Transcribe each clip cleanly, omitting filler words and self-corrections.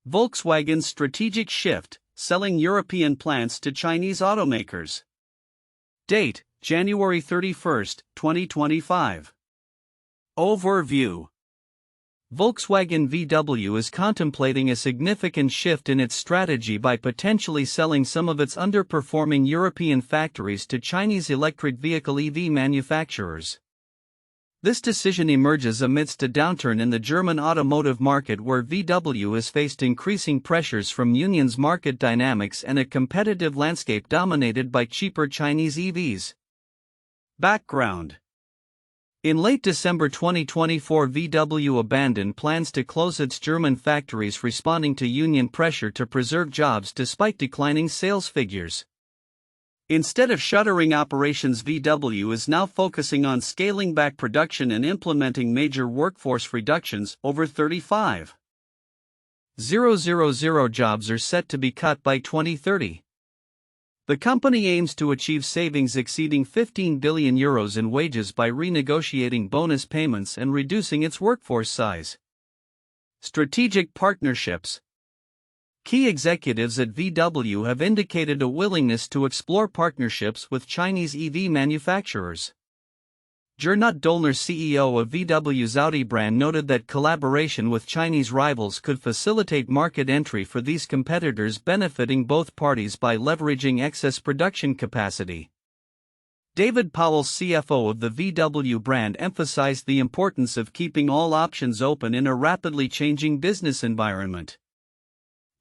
Volkswagen's strategic shift, selling European plants to Chinese automakers. Date, January 31, 2025. Overview. Volkswagen VW is contemplating a significant shift in its strategy by potentially selling some of its underperforming European factories to Chinese electric vehicle EV manufacturers. This decision emerges amidst a downturn in the German automotive market where VW has faced increasing pressures from unions' market dynamics and a competitive landscape dominated by cheaper Chinese EVs. Background. In late December 2024, VW abandoned plans to close its German factories, responding to union pressure to preserve jobs despite declining sales figures. Instead of shuttering operations, VW is now focusing on scaling back production and implementing major workforce reductions. Over 35,000 jobs are set to be cut by 2030. The company aims to achieve savings exceeding €15 billion in wages by renegotiating bonus payments and reducing its workforce size. Strategic partnerships. Key executives at VW have indicated a willingness to explore partnerships with Chinese EV manufacturers. Gernot, Döllner, CEO of VW's Audi brand, noted that collaboration with Chinese rivals could facilitate market entry for these competitors, benefiting both parties by leveraging excess production capacity. David Powels, CFO of the VW brand, emphasized the importance of keeping all options open in a rapidly changing business environment.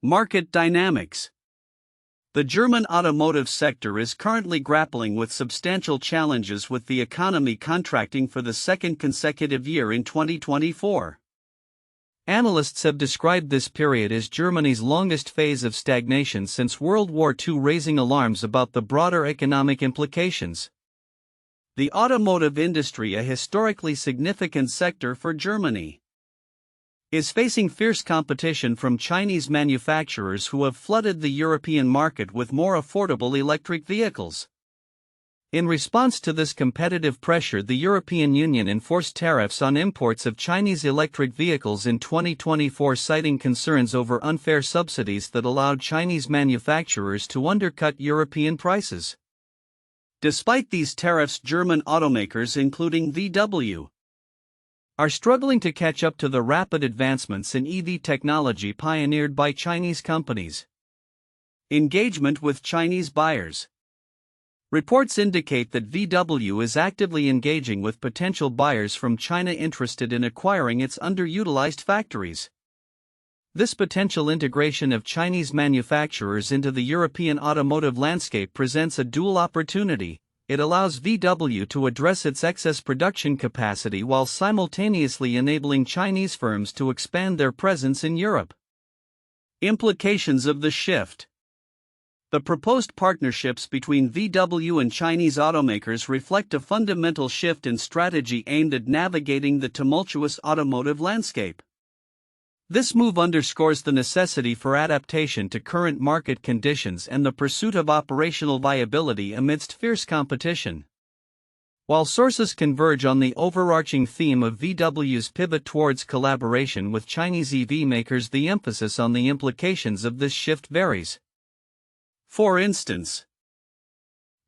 Market dynamics. The German automotive sector is currently grappling with substantial challenges, with the economy contracting for the second consecutive year in 2024. Analysts have described this period as Germany's longest phase of stagnation since World War II, raising alarms about the broader economic implications. The automotive industry, a historically significant sector for Germany, is facing fierce competition from Chinese manufacturers who have flooded the European market with more affordable electric vehicles. In response to this competitive pressure, the European Union enforced tariffs on imports of Chinese electric vehicles in 2024, citing concerns over unfair subsidies that allowed Chinese manufacturers to undercut European prices. Despite these tariffs, German automakers, including VW, are struggling to catch up to the rapid advancements in EV technology pioneered by Chinese companies. Engagement with Chinese buyers. Reports indicate that VW is actively engaging with potential buyers from China interested in acquiring its underutilized factories. This potential integration of Chinese manufacturers into the European automotive landscape presents a dual opportunity. It allows VW to address its excess production capacity while simultaneously enabling Chinese firms to expand their presence in Europe. Implications of the shift. The proposed partnerships between VW and Chinese automakers reflect a fundamental shift in strategy aimed at navigating the tumultuous automotive landscape. This move underscores the necessity for adaptation to current market conditions and the pursuit of operational viability amidst fierce competition. While sources converge on the overarching theme of VW's pivot towards collaboration with Chinese EV makers, the emphasis on the implications of this shift varies. For instance,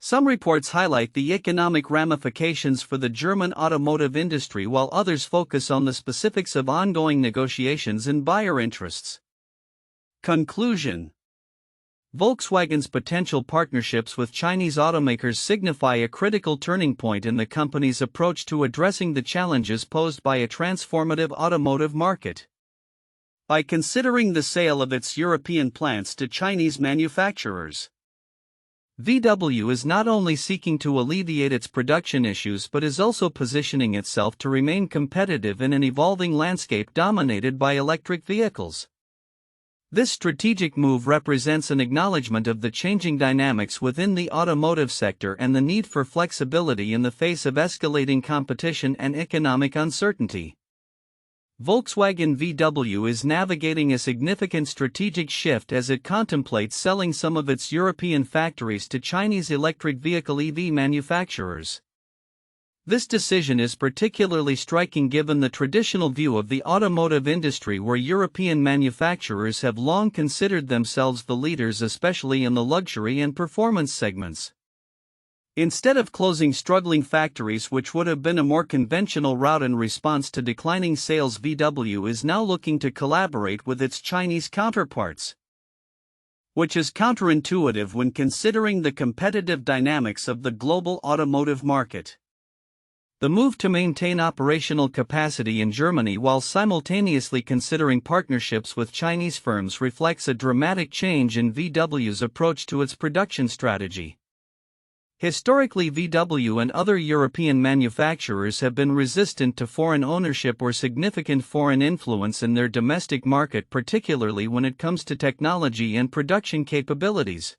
some reports highlight the economic ramifications for the German automotive industry, while others focus on the specifics of ongoing negotiations and buyer interests. Conclusion. Volkswagen's potential partnerships with Chinese automakers signify a critical turning point in the company's approach to addressing the challenges posed by a transformative automotive market. By considering the sale of its European plants to Chinese manufacturers, VW is not only seeking to alleviate its production issues but is also positioning itself to remain competitive in an evolving landscape dominated by electric vehicles. This strategic move represents an acknowledgement of the changing dynamics within the automotive sector and the need for flexibility in the face of escalating competition and economic uncertainty. Volkswagen VW is navigating a significant strategic shift as it contemplates selling some of its European factories to Chinese electric vehicle EV manufacturers. This decision is particularly striking given the traditional view of the automotive industry, where European manufacturers have long considered themselves the leaders, especially in the luxury and performance segments. Instead of closing struggling factories, which would have been a more conventional route in response to declining sales, VW is now looking to collaborate with its Chinese counterparts, which is counterintuitive when considering the competitive dynamics of the global automotive market. The move to maintain operational capacity in Germany while simultaneously considering partnerships with Chinese firms reflects a dramatic change in VW's approach to its production strategy. Historically, VW and other European manufacturers have been resistant to foreign ownership or significant foreign influence in their domestic market, particularly when it comes to technology and production capabilities.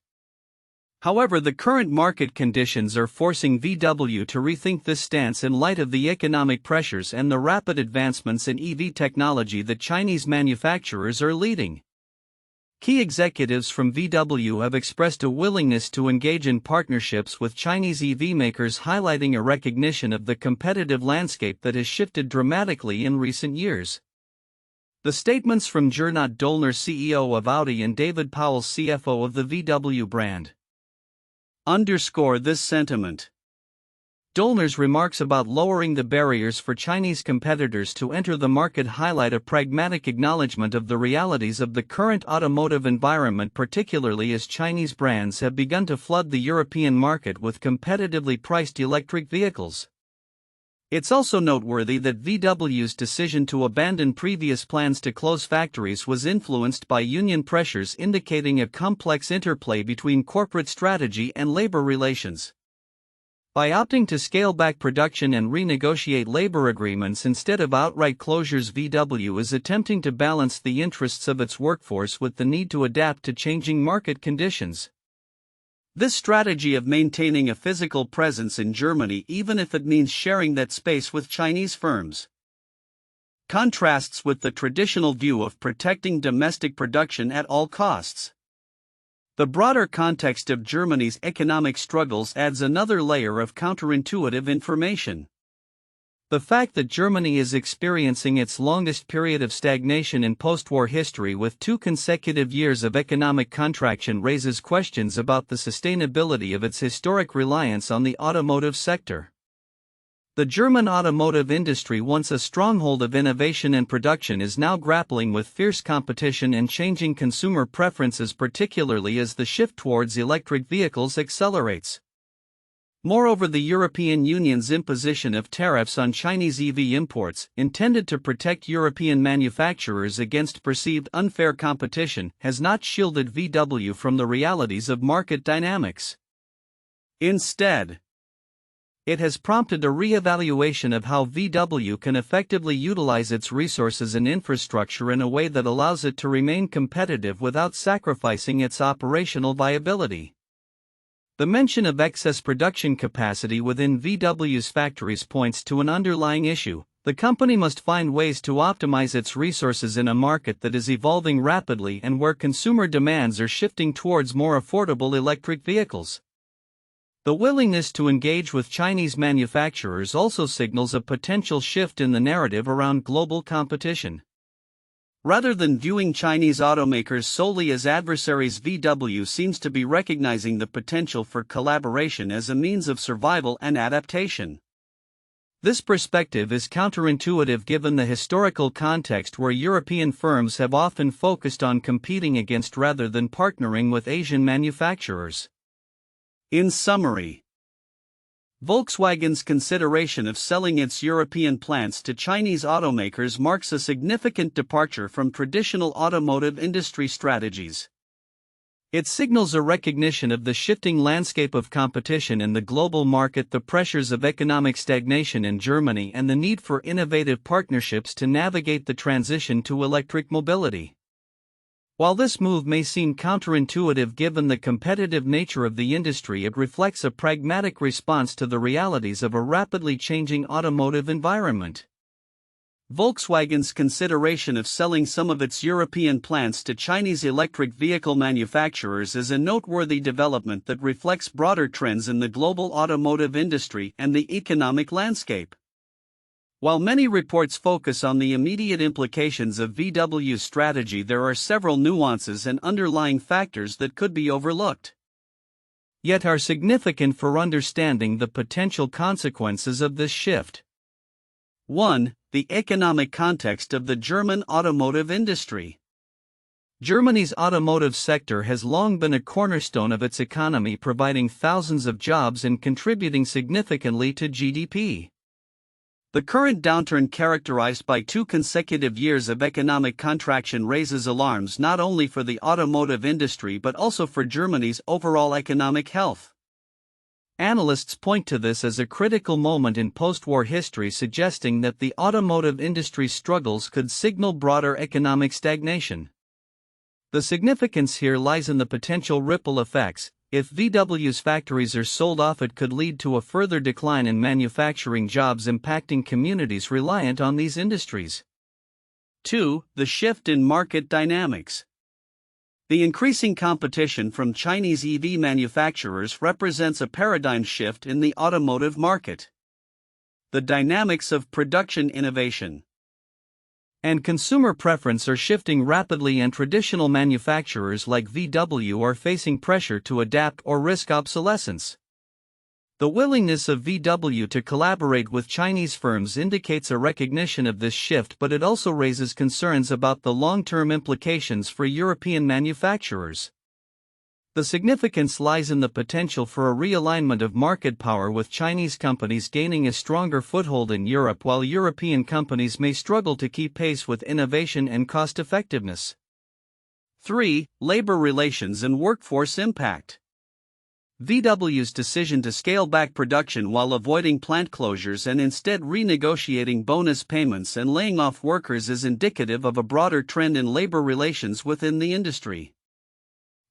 However, the current market conditions are forcing VW to rethink this stance in light of the economic pressures and the rapid advancements in EV technology that Chinese manufacturers are leading. Key executives from VW have expressed a willingness to engage in partnerships with Chinese EV makers, highlighting a recognition of the competitive landscape that has shifted dramatically in recent years. The statements from Gernot, Döllner, CEO of Audi, and David Powels, CFO of the VW brand, underscore this sentiment. Döllner's remarks about lowering the barriers for Chinese competitors to enter the market highlight a pragmatic acknowledgement of the realities of the current automotive environment, particularly as Chinese brands have begun to flood the European market with competitively priced electric vehicles. It's also noteworthy that VW's decision to abandon previous plans to close factories was influenced by union pressures, indicating a complex interplay between corporate strategy and labor relations. By opting to scale back production and renegotiate labor agreements instead of outright closures, VW is attempting to balance the interests of its workforce with the need to adapt to changing market conditions. This strategy of maintaining a physical presence in Germany, even if it means sharing that space with Chinese firms, contrasts with the traditional view of protecting domestic production at all costs. The broader context of Germany's economic struggles adds another layer of counterintuitive information. The fact that Germany is experiencing its longest period of stagnation in post-war history, with 2 consecutive years of economic contraction, raises questions about the sustainability of its historic reliance on the automotive sector. The German automotive industry, once a stronghold of innovation and production, is now grappling with fierce competition and changing consumer preferences, particularly as the shift towards electric vehicles accelerates. Moreover, the European Union's imposition of tariffs on Chinese EV imports, intended to protect European manufacturers against perceived unfair competition, has not shielded VW from the realities of market dynamics. Instead, it has prompted a re-evaluation of how VW can effectively utilize its resources and infrastructure in a way that allows it to remain competitive without sacrificing its operational viability. The mention of excess production capacity within VW's factories points to an underlying issue. The company must find ways to optimize its resources in a market that is evolving rapidly and where consumer demands are shifting towards more affordable electric vehicles. The willingness to engage with Chinese manufacturers also signals a potential shift in the narrative around global competition. Rather than viewing Chinese automakers solely as adversaries, VW seems to be recognizing the potential for collaboration as a means of survival and adaptation. This perspective is counterintuitive given the historical context, where European firms have often focused on competing against rather than partnering with Asian manufacturers. In summary, Volkswagen's consideration of selling its European plants to Chinese automakers marks a significant departure from traditional automotive industry strategies. It signals a recognition of the shifting landscape of competition in the global market, the pressures of economic stagnation in Germany, and the need for innovative partnerships to navigate the transition to electric mobility. While this move may seem counterintuitive given the competitive nature of the industry, it reflects a pragmatic response to the realities of a rapidly changing automotive environment. Volkswagen's consideration of selling some of its European plants to Chinese electric vehicle manufacturers is a noteworthy development that reflects broader trends in the global automotive industry and the economic landscape. While many reports focus on the immediate implications of VW's strategy, there are several nuances and underlying factors that could be overlooked, yet are significant for understanding the potential consequences of this shift. 1. The economic context of the German automotive industry. Germany's automotive sector has long been a cornerstone of its economy, providing thousands of jobs and contributing significantly to GDP. The current downturn, characterized by 2 consecutive years of economic contraction, raises alarms not only for the automotive industry but also for Germany's overall economic health. Analysts point to this as a critical moment in post-war history, suggesting that the automotive industry's struggles could signal broader economic stagnation. The significance here lies in the potential ripple effects. If VW's factories are sold off, it could lead to a further decline in manufacturing jobs, impacting communities reliant on these industries. 2. The shift in market dynamics. The increasing competition from Chinese EV manufacturers represents a paradigm shift in the automotive market. The dynamics of production, innovation, and consumer preference are shifting rapidly, and traditional manufacturers like VW are facing pressure to adapt or risk obsolescence. The willingness of VW to collaborate with Chinese firms indicates a recognition of this shift, but it also raises concerns about the long-term implications for European manufacturers. The significance lies in the potential for a realignment of market power, with Chinese companies gaining a stronger foothold in Europe while European companies may struggle to keep pace with innovation and cost-effectiveness. 3. Labor relations and workforce impact. VW's decision to scale back production while avoiding plant closures and instead renegotiating bonus payments and laying off workers is indicative of a broader trend in labor relations within the industry.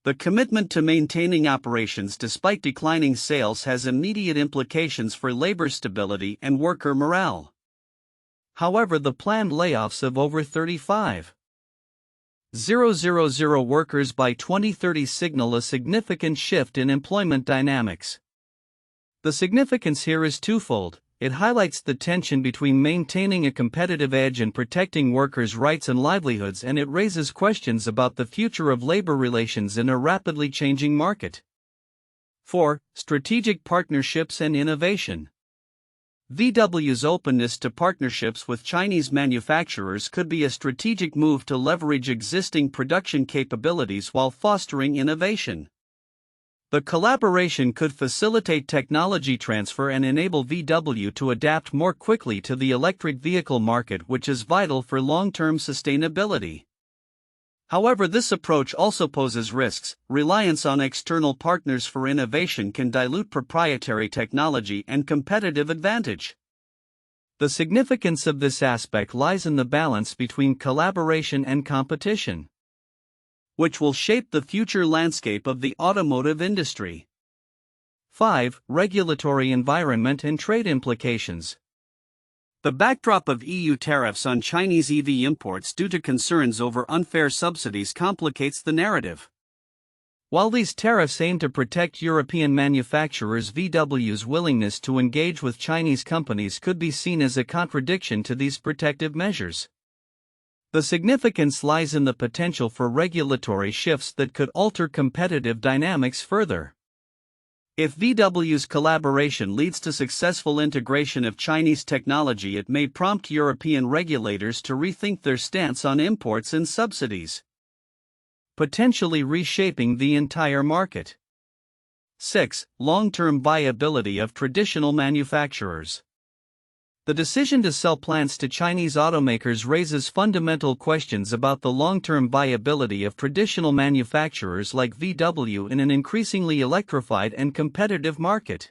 The commitment to maintaining operations despite declining sales has immediate implications for labor stability and worker morale. However, the planned layoffs of over 35,000 workers by 2030 signal a significant shift in employment dynamics. The significance here is twofold. It highlights the tension between maintaining a competitive edge and protecting workers' rights and livelihoods, and it raises questions about the future of labor relations in a rapidly changing market. 4. Strategic partnerships and innovation. VW's openness to partnerships with Chinese manufacturers could be a strategic move to leverage existing production capabilities while fostering innovation. The collaboration could facilitate technology transfer and enable VW to adapt more quickly to the electric vehicle market, which is vital for long-term sustainability. However, this approach also poses risks. Reliance on external partners for innovation can dilute proprietary technology and competitive advantage. The significance of this aspect lies in the balance between collaboration and competition, which will shape the future landscape of the automotive industry. 5. Regulatory environment and trade implications. The backdrop of EU tariffs on Chinese EV imports due to concerns over unfair subsidies complicates the narrative. While these tariffs aim to protect European manufacturers, VW's willingness to engage with Chinese companies could be seen as a contradiction to these protective measures. The significance lies in the potential for regulatory shifts that could alter competitive dynamics further. If VW's collaboration leads to successful integration of Chinese technology, it may prompt European regulators to rethink their stance on imports and subsidies, potentially reshaping the entire market. 6. Long-term viability of traditional manufacturers. The decision to sell plants to Chinese automakers raises fundamental questions about the long-term viability of traditional manufacturers like VW in an increasingly electrified and competitive market.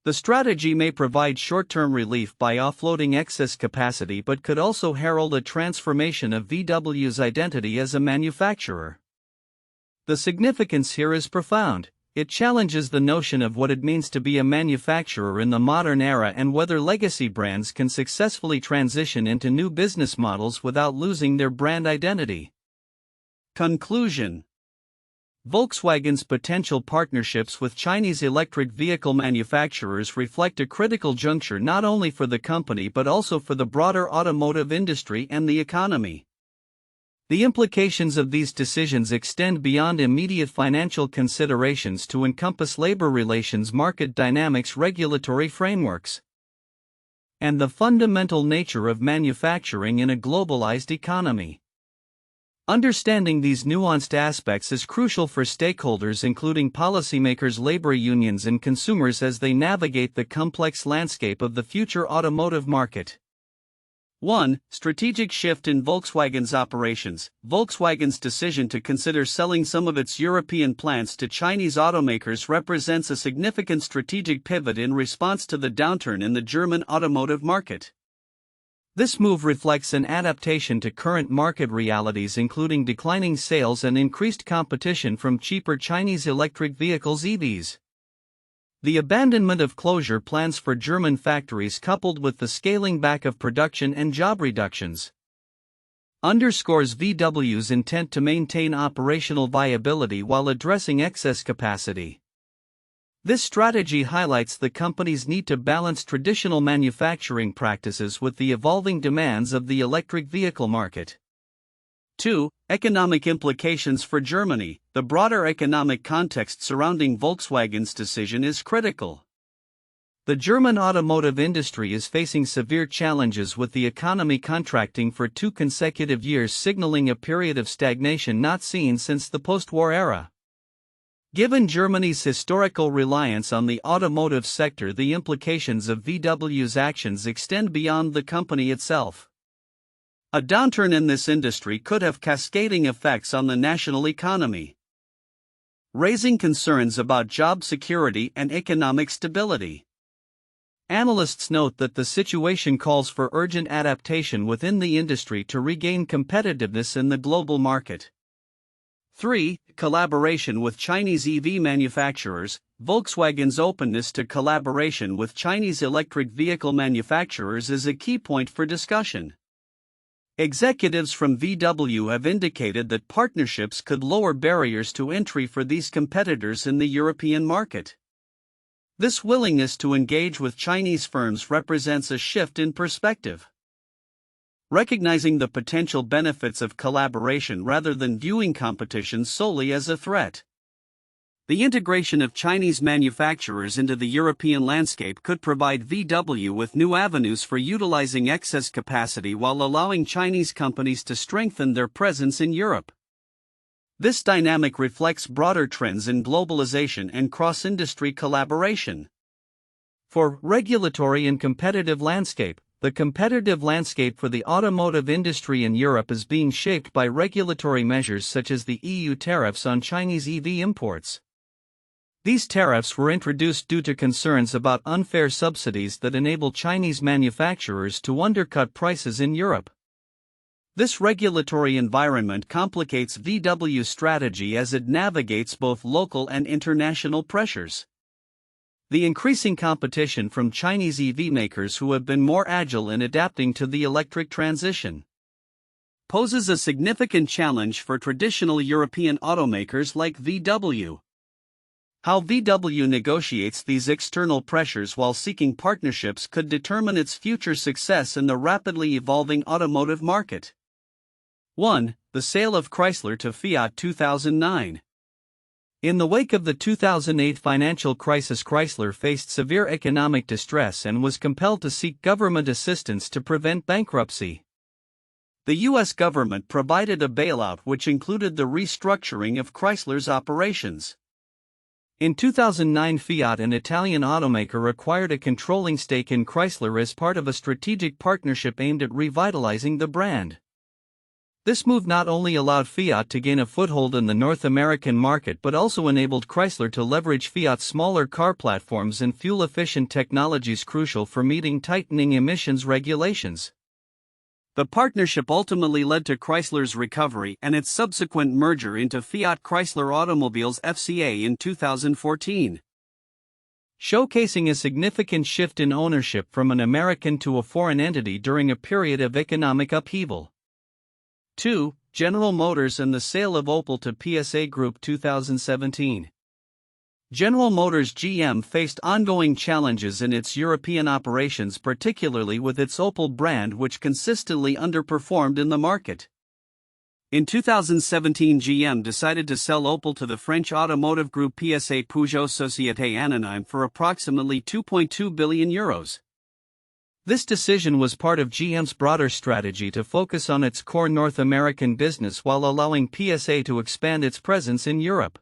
The strategy may provide short-term relief by offloading excess capacity, but could also herald a transformation of VW's identity as a manufacturer. The significance here is profound. it challenges the notion of what it means to be a manufacturer in the modern era and whether legacy brands can successfully transition into new business models without losing their brand identity. Conclusion: Volkswagen's potential partnerships with Chinese electric vehicle manufacturers reflect a critical juncture not only for the company but also for the broader automotive industry and the economy. The implications of these decisions extend beyond immediate financial considerations to encompass labor relations, market dynamics, regulatory frameworks, and the fundamental nature of manufacturing in a globalized economy. Understanding these nuanced aspects is crucial for stakeholders including policymakers, labor unions, and consumers as they navigate the complex landscape of the future automotive market. 1. Strategic shift in Volkswagen's operations. Volkswagen's decision to consider selling some of its European plants to Chinese automakers represents a significant strategic pivot in response to the downturn in the German automotive market. This move reflects an adaptation to current market realities, including declining sales and increased competition from cheaper Chinese electric vehicles (EVs). The abandonment of closure plans for German factories, coupled with the scaling back of production and job reductions, underscores VW's intent to maintain operational viability while addressing excess capacity. This strategy highlights the company's need to balance traditional manufacturing practices with the evolving demands of the electric vehicle market. 2. Economic implications for Germany. The broader economic context surrounding Volkswagen's decision is critical. The German automotive industry is facing severe challenges, with the economy contracting for 2 consecutive years, signaling a period of stagnation not seen since the post-war era. Given Germany's historical reliance on the automotive sector, the implications of VW's actions extend beyond the company itself. A downturn in this industry could have cascading effects on the national economy, raising concerns about job security and economic stability. Analysts note that the situation calls for urgent adaptation within the industry to regain competitiveness in the global market. 3. Collaboration with Chinese EV manufacturers. Volkswagen's openness to collaboration with Chinese electric vehicle manufacturers is a key point for discussion. Executives from VW have indicated that partnerships could lower barriers to entry for these competitors in the European market. This willingness to engage with Chinese firms represents a shift in perspective, recognizing the potential benefits of collaboration rather than viewing competition solely as a threat. The integration of Chinese manufacturers into the European landscape could provide VW with new avenues for utilizing excess capacity while allowing Chinese companies to strengthen their presence in Europe. This dynamic reflects broader trends in globalization and cross-industry collaboration. 4. Regulatory and competitive landscape. The competitive landscape for the automotive industry in Europe is being shaped by regulatory measures such as the EU tariffs on Chinese EV imports. These tariffs were introduced due to concerns about unfair subsidies that enable Chinese manufacturers to undercut prices in Europe. This regulatory environment complicates VW's strategy as it navigates both local and international pressures. The increasing competition from Chinese EV makers, who have been more agile in adapting to the electric transition, poses a significant challenge for traditional European automakers like VW. How VW negotiates these external pressures while seeking partnerships could determine its future success in the rapidly evolving automotive market. 1. The sale of Chrysler to Fiat. 2009. In the wake of the 2008 financial crisis, Chrysler faced severe economic distress and was compelled to seek government assistance to prevent bankruptcy. The U.S. government provided a bailout which included the restructuring of Chrysler's operations. In 2009, Fiat, an Italian automaker, acquired a controlling stake in Chrysler as part of a strategic partnership aimed at revitalizing the brand. This move not only allowed Fiat to gain a foothold in the North American market but also enabled Chrysler to leverage Fiat's smaller car platforms and fuel-efficient technologies crucial for meeting tightening emissions regulations. The partnership ultimately led to Chrysler's recovery and its subsequent merger into Fiat Chrysler Automobiles FCA in 2014, showcasing a significant shift in ownership from an American to a foreign entity during a period of economic upheaval. 2. General Motors and the sale of Opel to PSA Group 2017. General Motors GM faced ongoing challenges in its European operations, particularly with its Opel brand, which consistently underperformed in the market. In 2017, GM decided to sell Opel to the French automotive group PSA Peugeot Société Anonyme for approximately €2.2 billion. This decision was part of GM's broader strategy to focus on its core North American business while allowing PSA to expand its presence in Europe.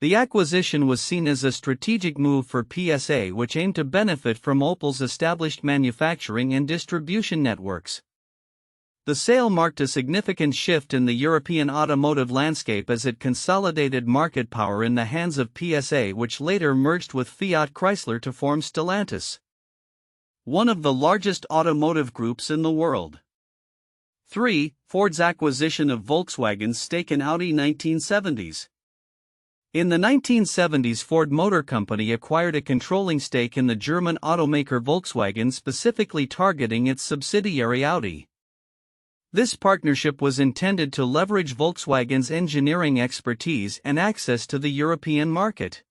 The acquisition was seen as a strategic move for PSA, which aimed to benefit from Opel's established manufacturing and distribution networks. The sale marked a significant shift in the European automotive landscape as it consolidated market power in the hands of PSA, which later merged with Fiat Chrysler to form Stellantis, one of the largest automotive groups in the world. 3. Ford's acquisition of Volkswagen's stake in Audi 1970s. In the 1970s, Ford Motor Company acquired a controlling stake in the German automaker Volkswagen, specifically targeting its subsidiary Audi. This partnership was intended to leverage Volkswagen's engineering expertise and access to the European market.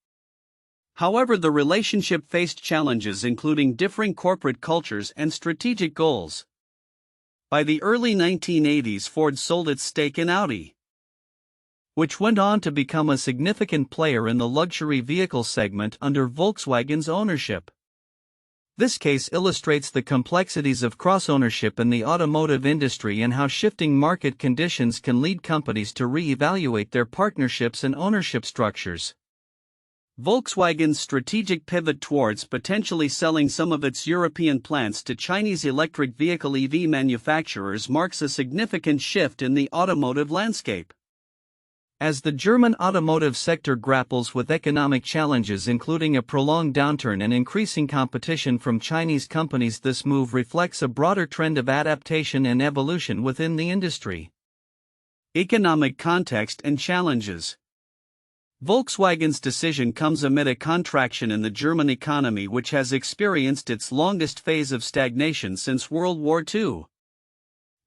However, the relationship faced challenges, including differing corporate cultures and strategic goals. By the early 1980s, Ford sold its stake in Audi, which went on to become a significant player in the luxury vehicle segment under Volkswagen's ownership. This case illustrates the complexities of cross-ownership in the automotive industry and how shifting market conditions can lead companies to re-evaluate their partnerships and ownership structures. Volkswagen's strategic pivot towards potentially selling some of its European plants to Chinese electric vehicle EV manufacturers marks a significant shift in the automotive landscape. As the German automotive sector grapples with economic challenges, including a prolonged downturn and increasing competition from Chinese companies, this move reflects a broader trend of adaptation and evolution within the industry. Economic context and challenges. Volkswagen's decision comes amid a contraction in the German economy, which has experienced its longest phase of stagnation since World War II.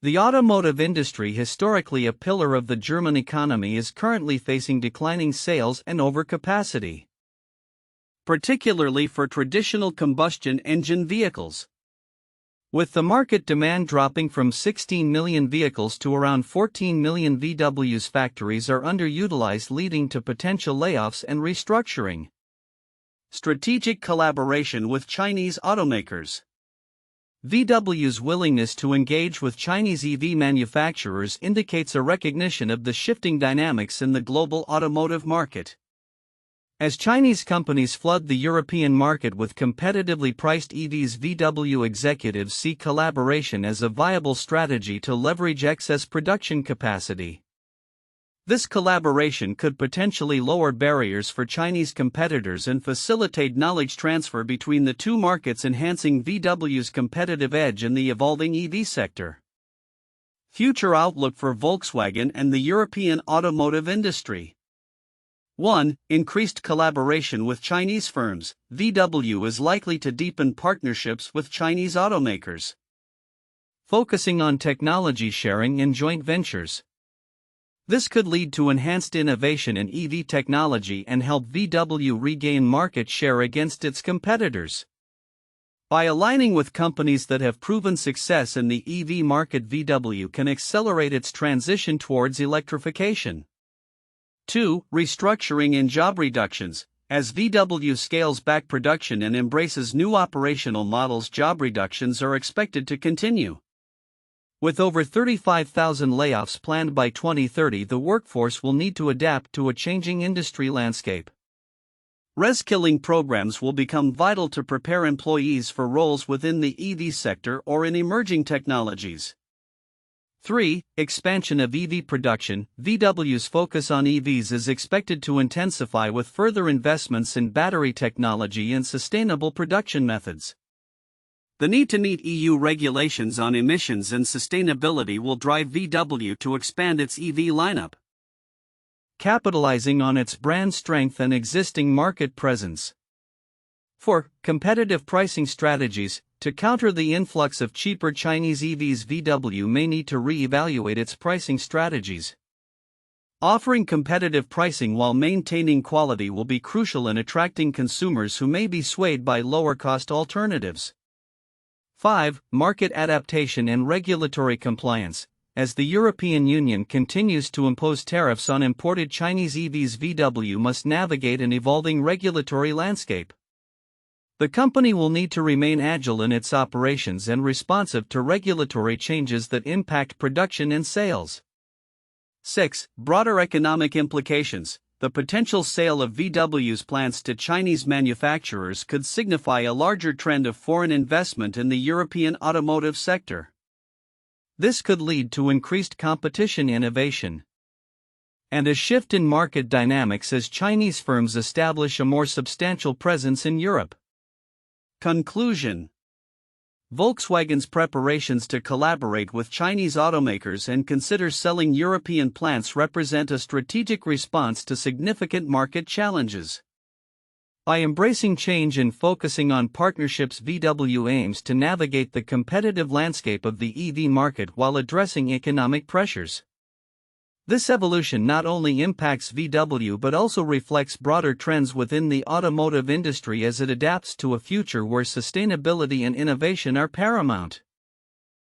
The automotive industry, historically a pillar of the German economy, is currently facing declining sales and overcapacity, particularly for traditional combustion engine vehicles. With the market demand dropping from 16 million vehicles to around 14 million VWs, factories are underutilized, leading to potential layoffs and restructuring. Strategic collaboration with Chinese automakers. VW's willingness to engage with Chinese EV manufacturers indicates a recognition of the shifting dynamics in the global automotive market. As Chinese companies flood the European market with competitively priced EVs, VW executives see collaboration as a viable strategy to leverage excess production capacity. This collaboration could potentially lower barriers for Chinese competitors and facilitate knowledge transfer between the two markets, enhancing VW's competitive edge in the evolving EV sector. Future outlook for Volkswagen and the European automotive industry. 1. Increased collaboration with Chinese firms. VW is likely to deepen partnerships with Chinese automakers, focusing on technology sharing and joint ventures. This could lead to enhanced innovation in EV technology and help VW regain market share against its competitors. By aligning with companies that have proven success in the EV market, VW can accelerate its transition towards electrification. 2. Restructuring and job reductions. As VW scales back production and embraces new operational models, job reductions are expected to continue. With over 35,000 layoffs planned by 2030, the workforce will need to adapt to a changing industry landscape. Reskilling programs will become vital to prepare employees for roles within the EV sector or in emerging technologies. 3. Expansion of EV production. VW's focus on EVs is expected to intensify with further investments in battery technology and sustainable production methods. The need to meet EU regulations on emissions and sustainability will drive VW to expand its EV lineup, capitalizing on its brand strength and existing market presence. 4. Competitive pricing strategies. To counter the influx of cheaper Chinese EVs, VW may need to re-evaluate its pricing strategies. Offering competitive pricing while maintaining quality will be crucial in attracting consumers who may be swayed by lower-cost alternatives. 5. Market adaptation and regulatory compliance. As the European Union continues to impose tariffs on imported Chinese EVs, VW must navigate an evolving regulatory landscape. The company will need to remain agile in its operations and responsive to regulatory changes that impact production and sales. 6. Broader economic implications. The potential sale of VW's plants to Chinese manufacturers could signify a larger trend of foreign investment in the European automotive sector. This could lead to increased competition, innovation, and a shift in market dynamics as Chinese firms establish a more substantial presence in Europe. Conclusion. Volkswagen's preparations to collaborate with Chinese automakers and consider selling European plants represent a strategic response to significant market challenges. By embracing change and focusing on partnerships, VW aims to navigate the competitive landscape of the EV market while addressing economic pressures. This evolution not only impacts VW but also reflects broader trends within the automotive industry as it adapts to a future where sustainability and innovation are paramount.